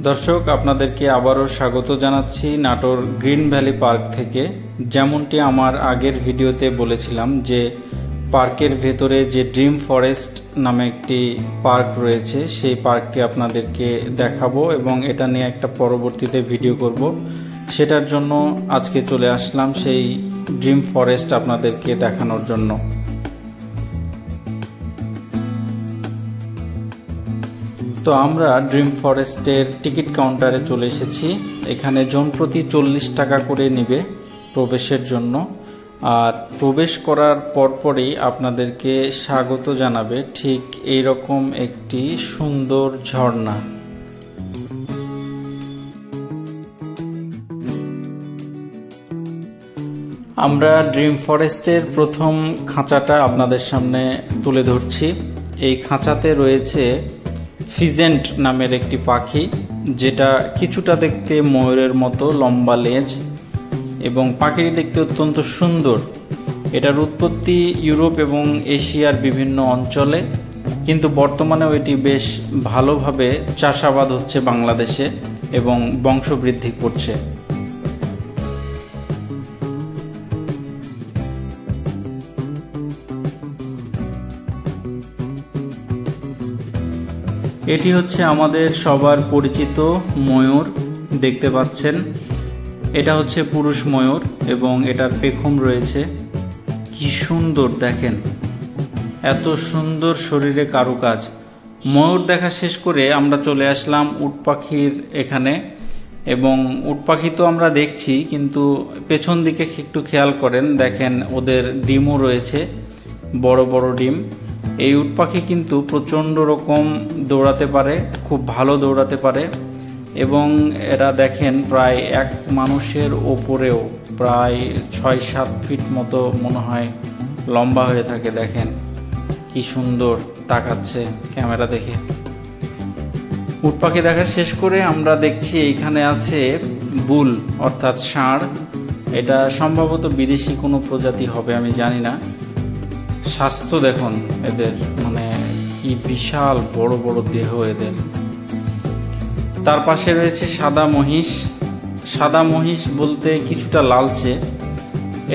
দর্শক, আপনাদেরকে আবারও স্বাগত জানাচ্ছি নাটোর গ্রিন ভ্যালি পার্ক থেকে। যেমনটি আমার আগের ভিডিওতে বলেছিলাম যে পার্কের ভেতরে যে ড্রিম ফরেস্ট নামে একটি পার্ক রয়েছে, সেই পার্কটি আপনাদেরকে দেখাবো এবং এটা নিয়ে একটা পরবর্তীতে ভিডিও করব। সেটার জন্য আজকে চলে আসলাম সেই ড্রিম ফরেস্ট আপনাদেরকে দেখানোর জন্য। তো আমরা ড্রিম ফরেস্টের টিকিট কাউন্টারে চলে এসেছি। এখানে জন প্রতি 40 টাকা করে নেবে প্রবেশের জন্য। আর প্রবেশ করার পরপরই আপনাদেরকে স্বাগত জানাবে ঠিক এই রকম একটি সুন্দর ঝর্ণা। আমরা ড্রিম ফরেস্টের প্রথম খাঁচাটা আপনাদের সামনে তুলে ধরছি। এই খাঁচাতে রয়েছে ফিজেন্ট নামের একটি পাখি, যেটা কিছুটা দেখতে ময়ূরের মতো, লম্বা লেজ এবং পাখিটি দেখতে অত্যন্ত সুন্দর। এটার উৎপত্তি ইউরোপ এবং এশিয়ার বিভিন্ন অঞ্চলে, কিন্তু বর্তমানে এটি বেশ ভালোভাবে চাষাবাদ হচ্ছে বাংলাদেশে এবং বংশবৃদ্ধি করছে। এটি হচ্ছে আমাদের সবার পরিচিত ময়ূর, দেখতে পাচ্ছেন। এটা হচ্ছে পুরুষ ময়ূর এবং এটার পেখম রয়েছে। কি সুন্দর দেখেন, এত সুন্দর শরীরে কারুকাজ। ময়ূর দেখা শেষ করে আমরা চলে আসলাম উট পাখির এখানে, এবং উট পাখি তো আমরা দেখছি, কিন্তু পেছন দিকে একটু খেয়াল করেন, দেখেন ওদের ডিমও রয়েছে, বড় বড় ডিম। এই উট পাখি কিন্তু প্রচণ্ড রকম দৌড়াতে পারে, খুব ভালো দৌড়াতে পারে, এবং এরা দেখেন প্রায় এক মানুষের ওপরেও প্রায় 6-7 ফিট মতো মনে হয় লম্বা হয়ে থাকে। দেখেন কি সুন্দর তাকাচ্ছে ক্যামেরা দেখে। উট পাখি দেখা শেষ করে আমরা দেখছি এইখানে আছে বুল, অর্থাৎ ষাঁড়। এটা সম্ভবত বিদেশি কোনো প্রজাতি হবে, আমি জানি না। স্বাস্থ্য দেখুন এদের, মানে কি বিশাল বড় বড় দেহ এদের। তার পাশে রয়েছে সাদা মহিষ। সাদা মহিষ বলতে কিছুটা লালচে।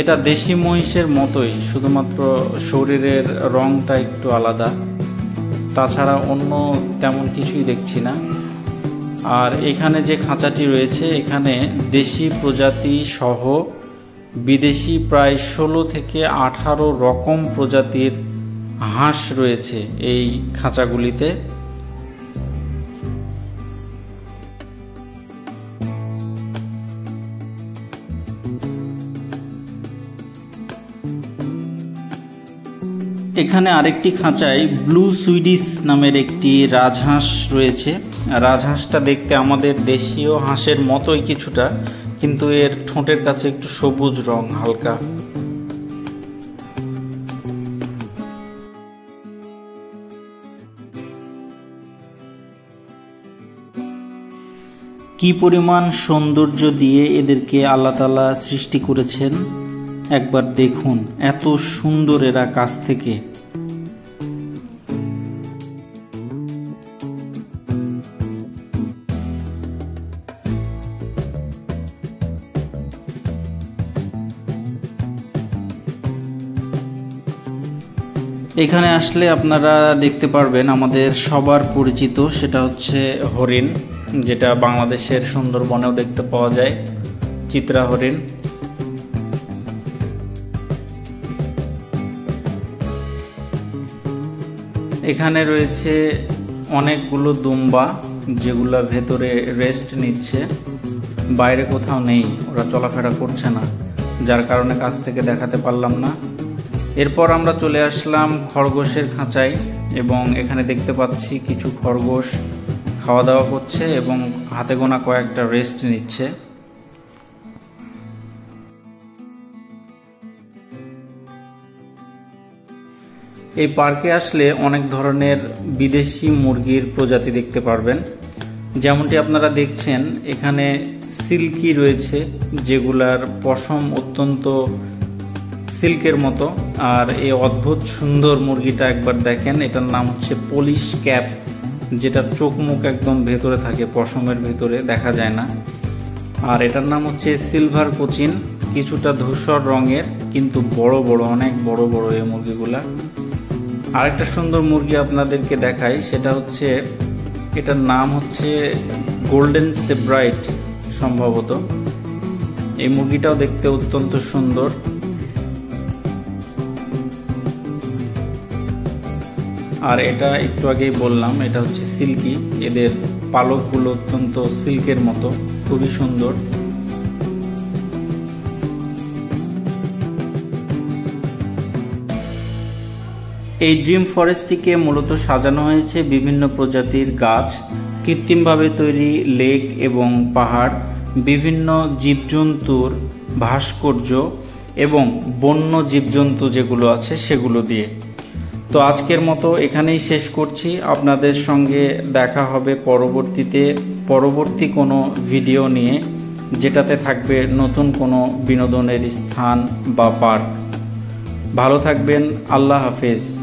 এটা দেশি মহিষের মতোই, শুধুমাত্র শরীরের রংটা একটু আলাদা, তাছাড়া অন্য তেমন কিছুই দেখছি না। আর এখানে যে খাঁচাটি রয়েছে, এখানে দেশি প্রজাতি সহ বিদেশি প্রায় 16 থেকে 18 রকম প্রজাতির হাঁস রয়েছে এই খাঁচাগুলিতে। এখানে আরেকটি খাঁচায় ব্লু সুইডিশ নামের একটি রাজহাঁস রয়েছে। রাজহাঁসটা দেখতে আমাদের দেশীয় হাঁসের মতোই কিছুটা, কিন্তু এর ঠোঁটের কাছে একটু সবুজ রং হালকা। কি পরিমাণ সৌন্দর্য দিয়ে এদেরকে আল্লাহ তাআলা সৃষ্টি করেছেন একবার দেখুন, এত সুন্দর এরা কাছ থেকে। এখানে আসলে আপনারা দেখতে পারবেন আমাদের সবার পরিচিত, সেটা হচ্ছে হরিণ, যেটা বাংলাদেশের সুন্দরবনেও দেখতে পাওয়া যায়, চিত্রা হরিণ। এখানে রয়েছে অনেকগুলো দুম্বা, যেগুলো ভেতরে রেস্ট নিচ্ছে, বাইরে কোথাও নেই, ওরা চলাফেরা করছে না, যার কারণে কাছ থেকে দেখাতে পারলাম না। এরপর আমরা চলে আসলাম খরগোশের খাঁচায়, এবং এখানে দেখতে পাচ্ছি কিছু খরগোশ খাওয়া দাওয়া করছে এবং হাতে গোনা কয়েকটা রেস্ট নিচ্ছে। এই পার্কে আসলে অনেক ধরনের বিদেশি মুরগির প্রজাতি দেখতে পারবেন। যেমনটি আপনারা দেখছেন, এখানে সিল্কি রয়েছে, যেগুলার পশম অত্যন্ত সিল্কের মতো। আর এই অদ্ভুত সুন্দর মুরগিটা একবার দেখেন, এটার নাম হচ্ছে পলিশ ক্যাপ যেটা চোখ মুখ একদম ভেতরে থাকে, পশমের ভেতরে দেখা যায় না। আর এটার নাম হচ্ছে সিলভার কোচিন, কিছুটা ধূসর রঙের কিন্তু বড় বড়, অনেক বড় বড় এই মুরগিগুলা। আরেকটা সুন্দর মুরগি আপনাদেরকে দেখাই, সেটা হচ্ছে, এটার নাম হচ্ছে গোল্ডেন সেব্রাইট সম্ভবত। এই মুরগিটাও দেখতে অত্যন্ত সুন্দর। আর এটা একটু আগেই বললাম, এটা হচ্ছে সিল্কি, এদের পালকগুলো অত্যন্ত সিল্কের মতো, খুবই সুন্দর। এই ড্রিম ফরেস্টটিকে মূলত সাজানো হয়েছে বিভিন্ন প্রজাতির গাছ, কৃত্রিমভাবে তৈরি লেক এবং পাহাড়, বিভিন্ন জীবজন্তুর ভাস্কর্য এবং বন্য জীবজন্তু যেগুলো আছে সেগুলো দিয়ে। তো আজকের মতো এখানেই শেষ করছি। আপনাদের সঙ্গে দেখা হবে পরবর্তী কোনো ভিডিও নিয়ে, যেটাতে থাকবে নতুন কোনো বিনোদনের স্থান বা পার্ক। ভালো থাকবেন, আল্লাহ হাফেজ।